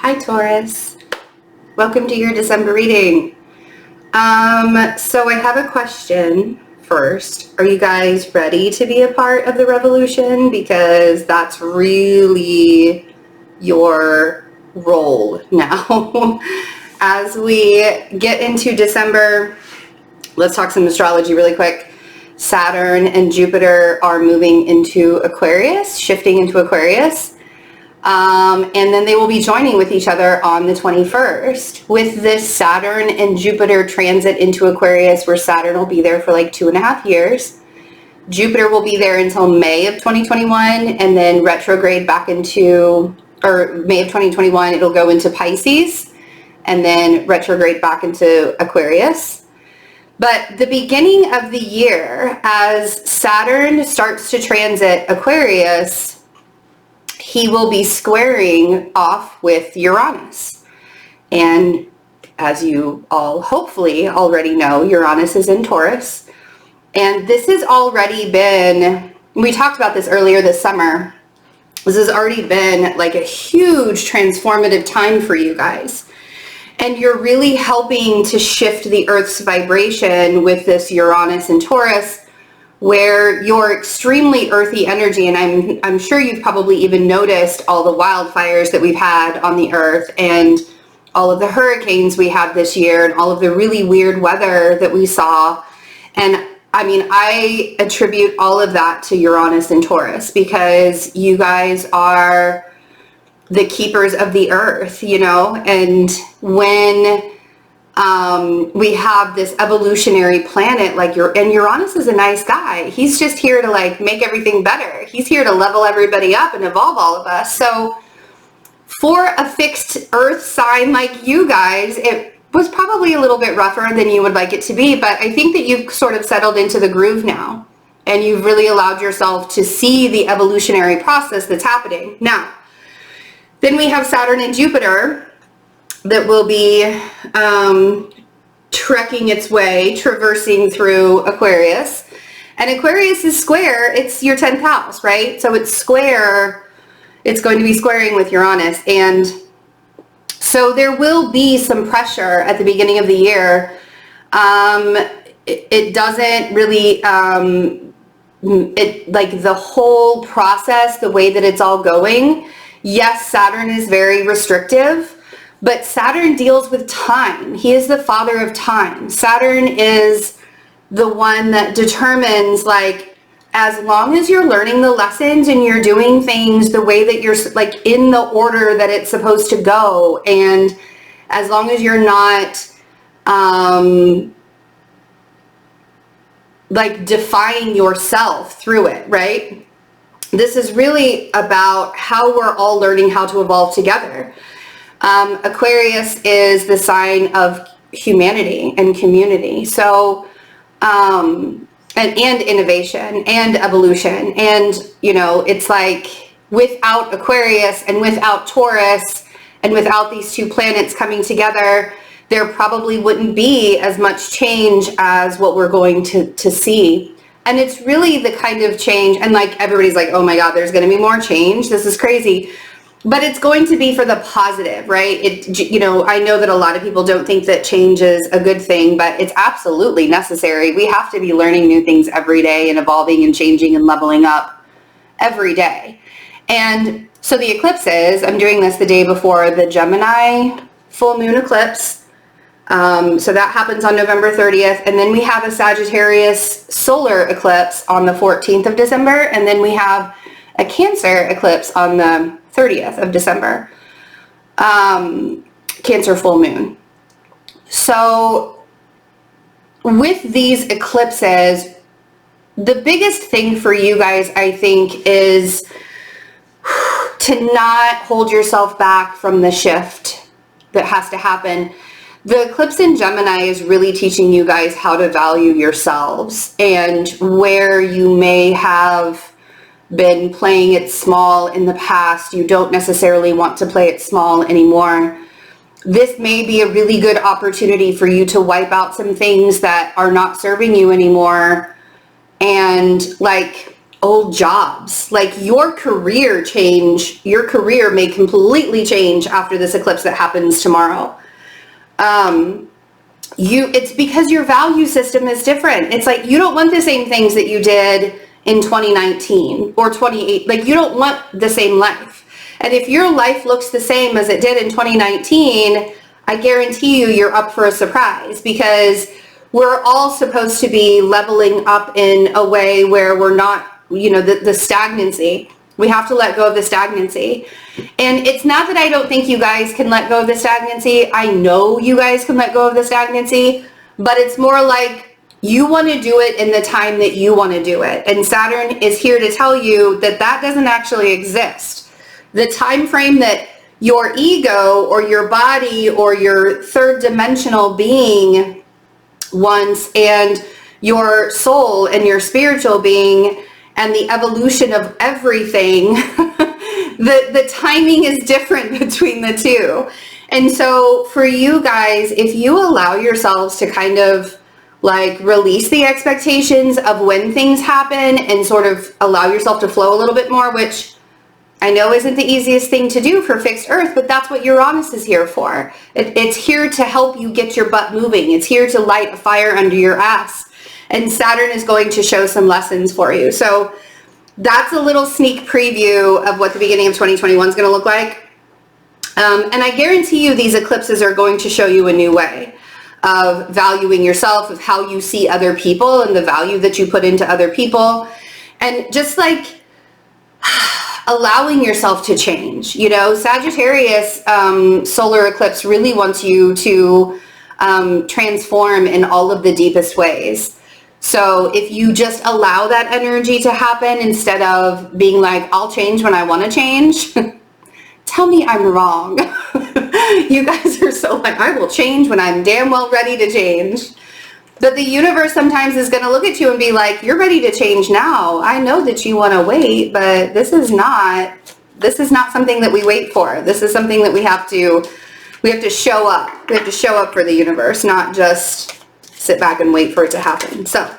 Hi Taurus, welcome to your December reading. So I have a question first. Are you guys ready to be a part of the revolution? Because that's really your role now. As we get into December, let's talk some astrology really quick. Saturn and Jupiter are moving into Aquarius, shifting into Aquarius. And then they will be joining with each other on the 21st. With this Saturn and Jupiter transit into Aquarius, where Saturn will be there for like 2.5 years. Jupiter will be there until May of 2021, and then retrograde back into, or May of 2021, it'll go into Pisces, and then retrograde back into Aquarius. But the beginning of the year, as Saturn starts to transit Aquarius, he will be squaring off with Uranus. And as you all hopefully already know, Uranus is in Taurus. And this has already been, we talked about this earlier this summer, this has already been like a huge transformative time for you guys. And you're really helping to shift the Earth's vibration with this Uranus and Taurus, where your extremely earthy energy, and I'm sure you've probably even noticed all the wildfires that we've had on the Earth and all of the hurricanes we had this year and all of the really weird weather that we saw. And I mean, I attribute all of that to Uranus and Taurus, because you guys are the keepers of the Earth, you know, and when we have this evolutionary planet like and Uranus is a nice guy. He's just here to like make everything better. He's here to level everybody up and evolve all of us. So for a fixed Earth sign like you guys, it was probably a little bit rougher than you would like it to be, but I think that you've sort of settled into the groove now, and you've really allowed yourself to see the evolutionary process that's happening. Now, then we have Saturn and Jupiter that will be trekking its way, traversing through Aquarius. And Aquarius is square, it's your 10th house, right? So it's square, it's going to be squaring with Uranus. And so there will be some pressure at the beginning of the year. It doesn't really, like the whole process, the way that it's all going, yes, Saturn is very restrictive, but Saturn deals with time. He is the father of time. Saturn is the one that determines, like, as long as you're learning the lessons and you're doing things the way that you're, like, in the order that it's supposed to go, and as long as you're not, like, defying yourself through it, right? This is really about how we're all learning how to evolve together. Aquarius is the sign of humanity and community. So, and innovation and evolution. And, you know, it's like without Aquarius and without Taurus and without these two planets coming together, there probably wouldn't be as much change as what we're going to see. And it's really the kind of change, and like everybody's like, oh my God, there's going to be more change. This is crazy. But it's going to be for the positive, right? You know, I know that a lot of people don't think that change is a good thing, but it's absolutely necessary. We have to be learning new things every day and evolving and changing and leveling up every day. And so the eclipses, I'm doing this the day before the Gemini full moon eclipse. So that happens on November 30th. And then we have a Sagittarius solar eclipse on the 14th of December. And then we have a Cancer eclipse on the 30th of December. Cancer full moon. So with these eclipses, the biggest thing for you guys, I think, is to not hold yourself back from the shift that has to happen. The eclipse in Gemini is really teaching you guys how to value yourselves, and where you may have been playing it small in the past, you don't necessarily want to play it small anymore. This may be a really good opportunity for you to wipe out some things that are not serving you anymore, and like old jobs. Like your career may completely change after this eclipse that happens tomorrow. It's because your value system is different. It's like you don't want the same things that you did in 2019 or 28. Like you don't want the same life. And if your life looks the same as it did in 2019, I guarantee you're up for a surprise, because we're all supposed to be leveling up in a way where we're not, the stagnancy. We have to let go of the stagnancy. And it's not that I don't think you guys can let go of the stagnancy. I know you guys can let go of the stagnancy, but it's more like you want to do it in the time that you want to do it. And Saturn is here to tell you that that doesn't actually exist. The time frame that your ego or your body or your third dimensional being wants, and your soul and your spiritual being and the evolution of everything, the timing is different between the two. And so for you guys, if you allow yourselves to kind of like release the expectations of when things happen and sort of allow yourself to flow a little bit more, which I know isn't the easiest thing to do for fixed earth, but that's what Uranus is here for. It's here to help you get your butt moving. It's here to light a fire under your ass. And Saturn is going to show some lessons for you. So that's a little sneak preview of what the beginning of 2021 is going to look like. And I guarantee you these eclipses are going to show you a new way of valuing yourself, of how you see other people and the value that you put into other people. And just like allowing yourself to change. Sagittarius solar eclipse really wants you to transform in all of the deepest ways. So if you just allow that energy to happen instead of being like, I'll change when I want to change, tell me I'm wrong. You guys are so like, I will change when I'm damn well ready to change. But the universe sometimes is going to look at you and be like, you're ready to change now. I know that you want to wait, but this is not something that we wait for. This is something that we have to show up. We have to show up for the universe, not just sit back and wait for it to happen. So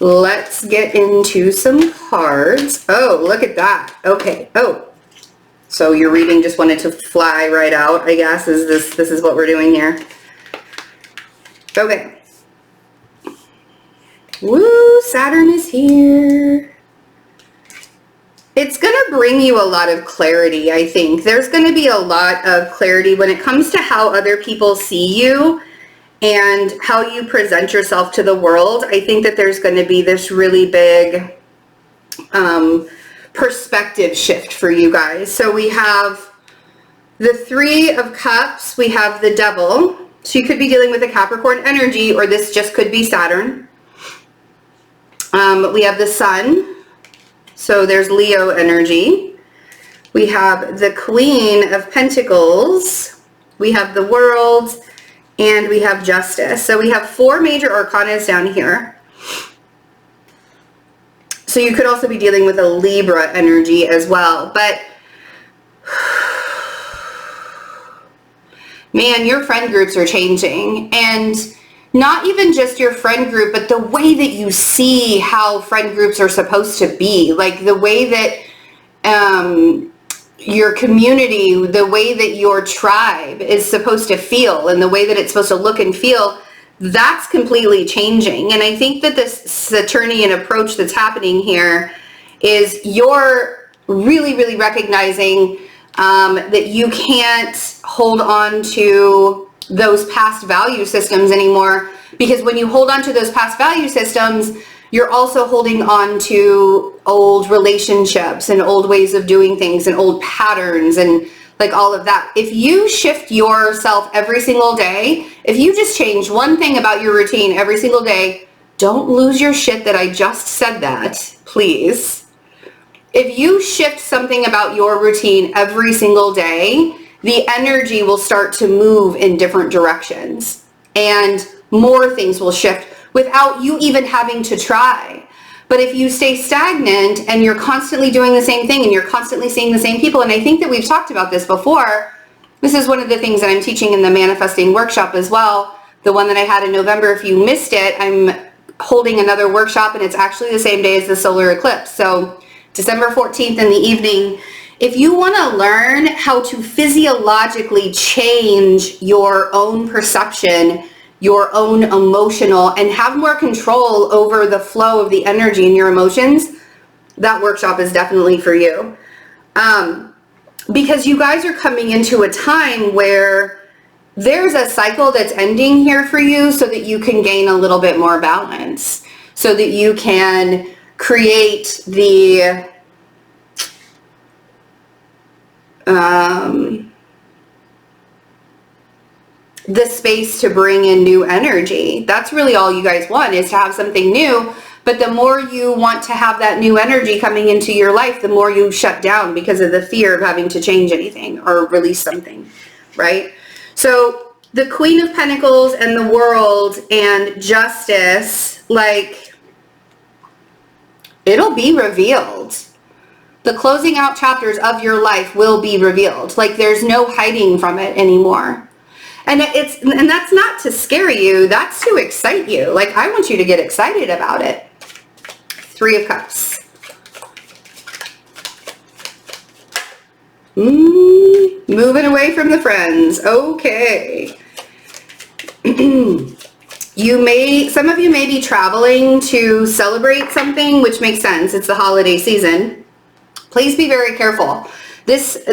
let's get into some cards. Oh, look at that. Okay. Oh, so your reading just wanted to fly right out, I guess. This is what we're doing here. Okay. Woo, Saturn is here. It's going to bring you a lot of clarity, I think. There's going to be a lot of clarity when it comes to how other people see you and how you present yourself to the world. I think that there's going to be this really big perspective shift for you guys. So we have the Three of Cups. We have the Devil. So you could be dealing with a Capricorn energy, or this just could be Saturn. We have the Sun, so there's Leo energy. We have the Queen of Pentacles, we have the World, and we have Justice. So we have 4 major arcanas down here. So you could also be dealing with a Libra energy as well. But man, your friend groups are changing, and not even just your friend group, but the way that you see how friend groups are supposed to be, like the way that your community, the way that your tribe is supposed to feel, and the way that it's supposed to look and feel, that's completely changing. And I think that this Saturnian approach that's happening here is you're really, really recognizing that you can't hold on to those past value systems anymore, because when you hold on to those past value systems, you're also holding on to old relationships and old ways of doing things and old patterns and like all of that. If you shift yourself every single day, if you just change one thing about your routine every single day, don't lose your shit that I just said that, please. If you shift something about your routine every single day, the energy will start to move in different directions, and more things will shift without you even having to try. But if you stay stagnant and you're constantly doing the same thing and you're constantly seeing the same people, and I think that we've talked about this before, this is one of the things that I'm teaching in the manifesting workshop as well, the one that I had in November. If you missed it, I'm holding another workshop, and it's actually the same day as the solar eclipse. So December 14th in the evening. If you want to learn how to physiologically change your own perception, your own emotional, and have more control over the flow of the energy in your emotions, that workshop is definitely for you. Because you guys are coming into a time where there's a cycle that's ending here for you, so that you can gain a little bit more balance, so that you can create the space to bring in new energy. That's really all you guys want, is to have something new. But the more you want to have that new energy coming into your life, the more you shut down because of the fear of having to change anything or release something, right? So the Queen of Pentacles and the World and Justice, like, it'll be revealed. The closing out chapters of your life will be revealed. Like, there's no hiding from it anymore. And that's not to scare you, that's to excite you. Like, I want you to get excited about it. Three of Cups. Moving away from the friends. Okay. Some of you may be traveling to celebrate something, which makes sense. It's the holiday season. Please be very careful. This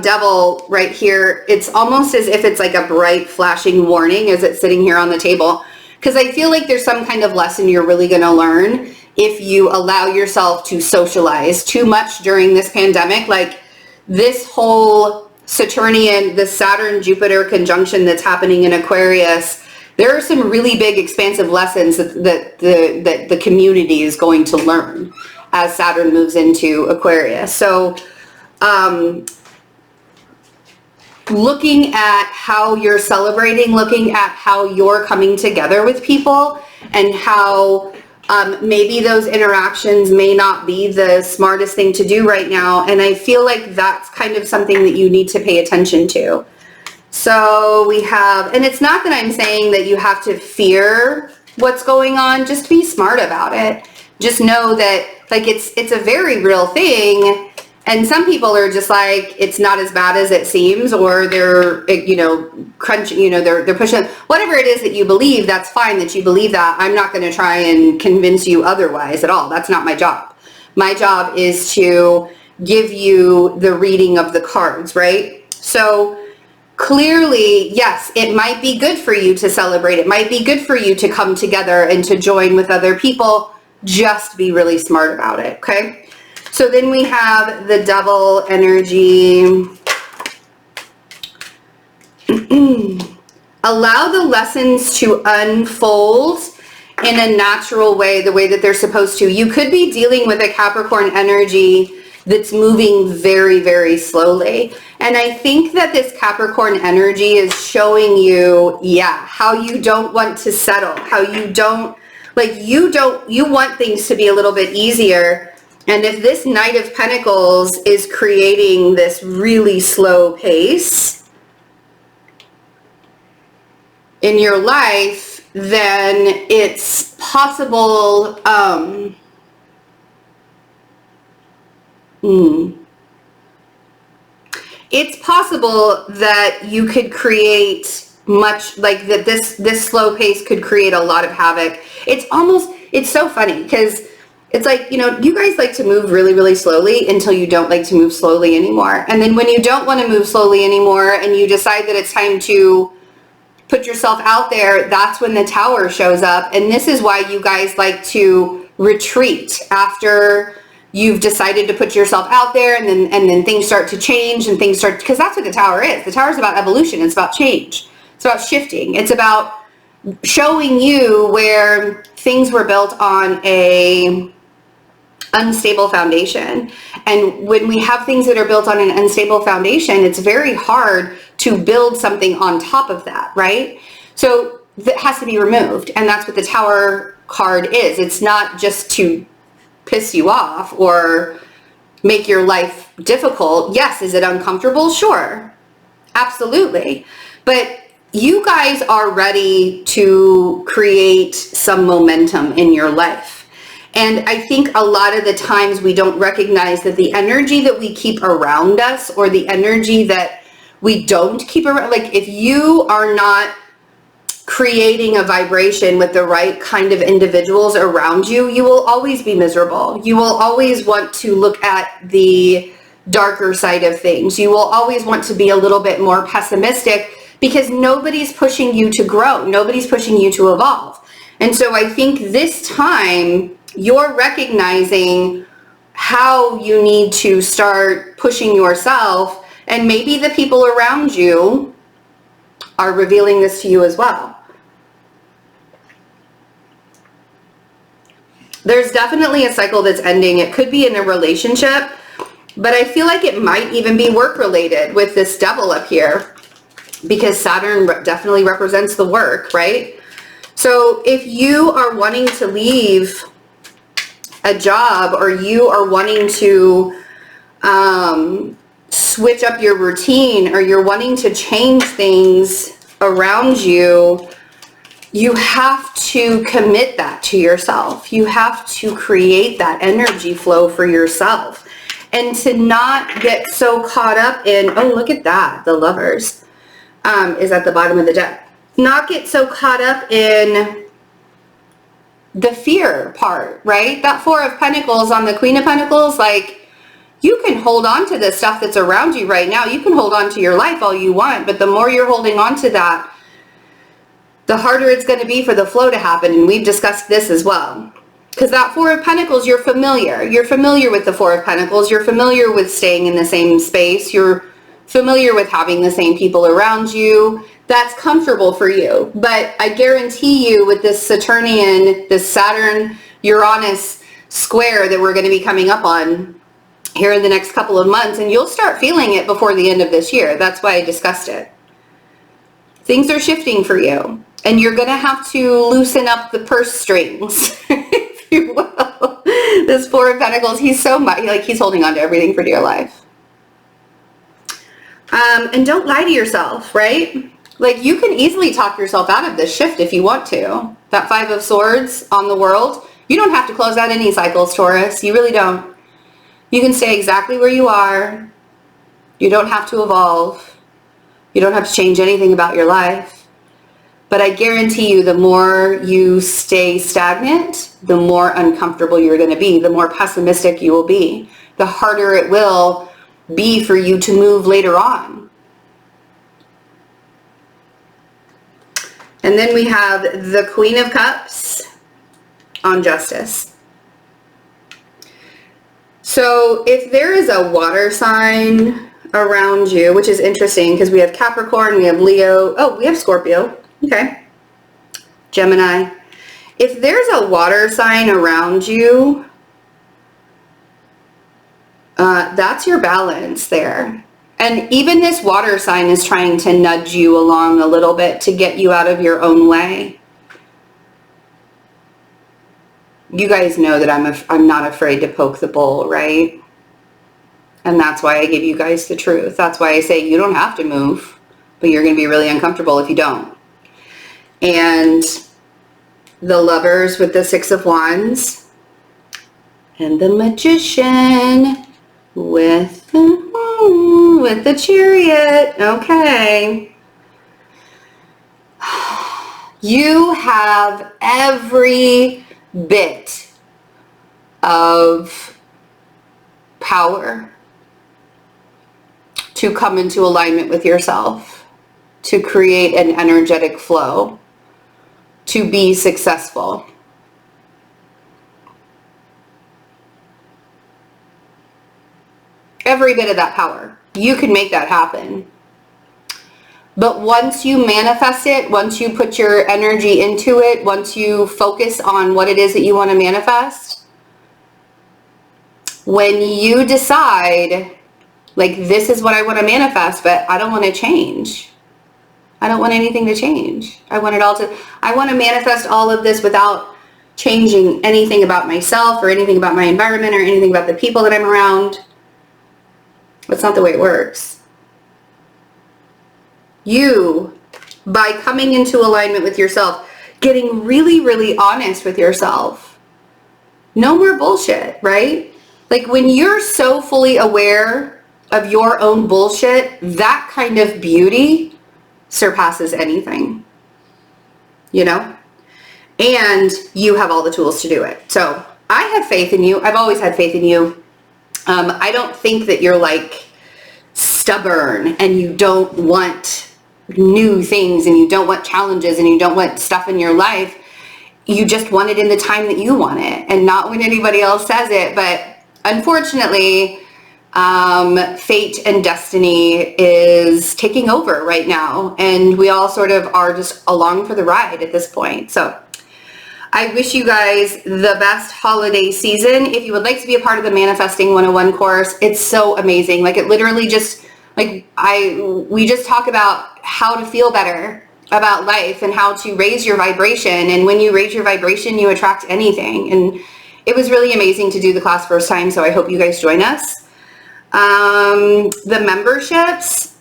devil right here, it's almost as if it's like a bright flashing warning as it's sitting here on the table. Because I feel like there's some kind of lesson you're really going to learn if you allow yourself to socialize too much during this pandemic. Like, this whole Saturnian, the Saturn-Jupiter conjunction that's happening in Aquarius, there are some really big expansive lessons that the community is going to learn as Saturn moves into Aquarius. So looking at how you're celebrating, looking at how you're coming together with people, and how maybe those interactions may not be the smartest thing to do right now. And I feel like that's kind of something that you need to pay attention to. So we have, and it's not that I'm saying that you have to fear what's going on, just be smart about it. Just know that, like, it's a very real thing. And some people are just like, it's not as bad as it seems, or they're, crunching, they're pushing, whatever it is that you believe, that's fine that you believe that. I'm not going to try and convince you otherwise at all. That's not my job. My job is to give you the reading of the cards, right? So clearly, yes, it might be good for you to celebrate. It might be good for you to come together and to join with other people. Just be really smart about it, okay? So then we have the Devil energy. Allow the lessons to unfold in a natural way, the way that they're supposed to. You could be dealing with a Capricorn energy that's moving very, very slowly. And I think that this Capricorn energy is showing you, how you don't want to settle, how you don't, you want things to be a little bit easier. And if this Knight of Pentacles is creating this really slow pace in your life, then it's possible, it's possible that you could create much, like that this slow pace could create a lot of havoc. It's so funny because it's like, you guys like to move really, really slowly until you don't like to move slowly anymore. And then when you don't want to move slowly anymore and you decide that it's time to put yourself out there, that's when the Tower shows up. And this is why you guys like to retreat after you've decided to put yourself out there, and then things start to change and because that's what the Tower is. The Tower is about evolution. It's about change. It's about shifting. It's about showing you where things were built on a unstable foundation. And when we have things that are built on an unstable foundation, it's very hard to build something on top of that, right? So that has to be removed. And that's what the Tower card is. It's not just to piss you off or make your life difficult. Yes, is it uncomfortable? Sure. Absolutely. But you guys are ready to create some momentum in your life. And I think a lot of the times we don't recognize that the energy that we keep around us, or the energy that we don't keep around, like if you are not creating a vibration with the right kind of individuals around you, you will always be miserable. You will always want to look at the darker side of things. You will always want to be a little bit more pessimistic, because nobody's pushing you to grow. Nobody's pushing you to evolve. And so I think this time you're recognizing how you need to start pushing yourself, and maybe the people around you are revealing this to you as well. There's definitely a cycle that's ending. It could be in a relationship, but I feel like it might even be work related with this devil up here, because Saturn definitely represents the work, right? So if you are wanting to leave a job, or you are wanting to switch up your routine, or you're wanting to change things around you, you have to commit that to yourself. You have to create that energy flow for yourself, and to not get so caught up in, oh, look at that, the Lovers is at the bottom of the deck. Not get so caught up in the fear part, right? That Four of Pentacles on the Queen of Pentacles, like, you can hold on to the stuff that's around you right now. You can hold on to your life all you want, but the more you're holding on to that, the harder it's going to be for the flow to happen. And we've discussed this as well. Because that Four of Pentacles, you're familiar. You're familiar with the Four of Pentacles. You're familiar with staying in the same space. You're familiar with having the same people around you. That's comfortable for you. But I guarantee you, with this Saturnian, this Saturn-Uranus square that we're going to be coming up on here in the next couple of months, and you'll start feeling it before the end of this year. That's why I discussed it. Things are shifting for you, and you're going to have to loosen up the purse strings, if you will. This Four of Pentacles, he's so much, like, he's holding on to everything for dear life. And don't lie to yourself, right? Like, you can easily talk yourself out of this shift if you want to. That Five of Swords on the world, you don't have to close out any cycles, Taurus. You really don't. You can stay exactly where you are. You don't have to evolve. You don't have to change anything about your life. But I guarantee you, the more you stay stagnant, the more uncomfortable you're going to be, the more pessimistic you will be, the harder it will be for you to move later on. And then we have the Queen of Cups on Justice. So if there is a water sign around you, which is interesting because we have Capricorn, we have Leo, oh, we have Scorpio, okay, Gemini. If there's a water sign around you, that's your balance there. And even this water sign is trying to nudge you along a little bit to get you out of your own way. You guys know that I'm not afraid to poke the bull, right? And that's why I give you guys the truth. That's why I say you don't have to move, but you're going to be really uncomfortable if you don't. And the Lovers with the Six of Wands, and the Magician with the Chariot. Okay. You have every bit of power to come into alignment with yourself, to create an energetic flow, to be successful. Every bit of that power. You can make that happen. But once you manifest it, once you put your energy into it, once you focus on what it is that you want to manifest, when you decide, like, this is what I want to manifest, but I don't want to change. I don't want anything to change. I want to manifest all of this without changing anything about myself or anything about my environment or anything about the people that I'm around. That's not the way it works. You by coming into alignment with yourself, getting really, really honest with yourself. No more bullshit, right? Like when you're so fully aware of your own bullshit, that kind of beauty surpasses anything, you know? And you have all the tools to do it. So I have faith in you. I've always had faith in you. I don't think that you're like stubborn and you don't want new things and you don't want challenges and you don't want stuff in your life. You just want it in the time that you want it and not when anybody else says it. But unfortunately, fate and destiny is taking over right now, and we all sort of are just along for the ride at this point. So I wish you guys the best holiday season. If you would like to be a part of the Manifesting 101 course, it's so amazing. Like it literally just, like we just talk about how to feel better about life and how to raise your vibration. And when you raise your vibration, you attract anything. And it was really amazing to do the class first time. So I hope you guys join us. The memberships,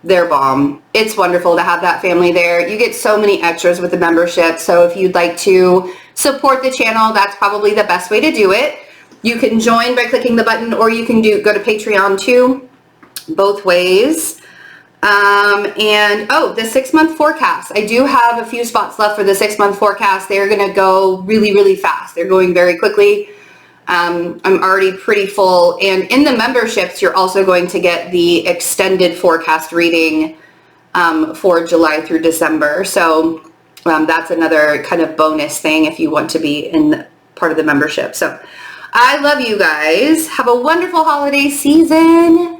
they're bomb. It's wonderful to have that family there. You get so many extras with the membership. So if you'd like to support the channel, that's probably the best way to do it. You can join by clicking the button, or you can go to Patreon too. Both ways. The 6-month forecast. I do have a few spots left for the 6-month forecast. They're going to go really, really fast. They're going very quickly. I'm already pretty full. And in the memberships, you're also going to get the extended forecast reading for July through December. So that's another kind of bonus thing if you want to be in part of the membership. So I love you guys. Have a wonderful holiday season.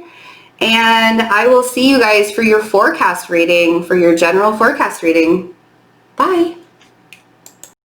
And I will see you guys for your forecast reading, for your general forecast reading. Bye.